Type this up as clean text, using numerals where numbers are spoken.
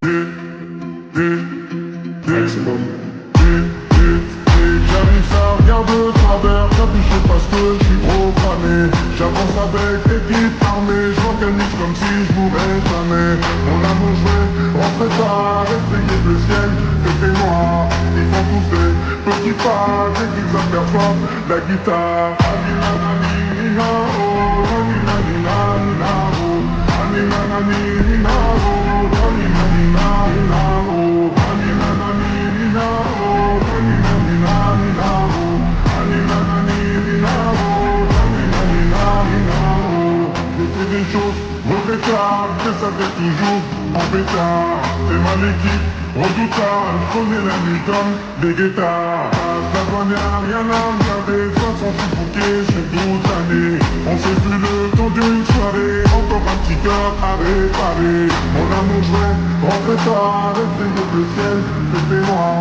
C'est bon. J'arrive, ça regarde de travers, capuché parce que je suis trop cramé. J'avance avec l'équipe armée, je m'organise comme si je mourrais jamais. Mon amour, je vais rentrer tard, essayer le ciel, c'était noir. Ils font tous des petits pas, dès qu'ils aperçoivent la guitare. Anina nanina oh, anina nanina oh, anina nanina oh, anina nanina oh, anina nanina oh, anina nanina oh, anina nanina oh, anina nanina oh. J'ai fait des choses regrettables, je savais toujours en pétard. C'est ma équipe redoutable, je connais la nuit comme des guettards. La douane y'a rien à regarder, 66 bouquets sur 12 années. On s'est vu le temps d'une soirée, encore un petit cœur à réparer. Mon amour, je vais rentrer tard, essayer le ciel, c'était noir.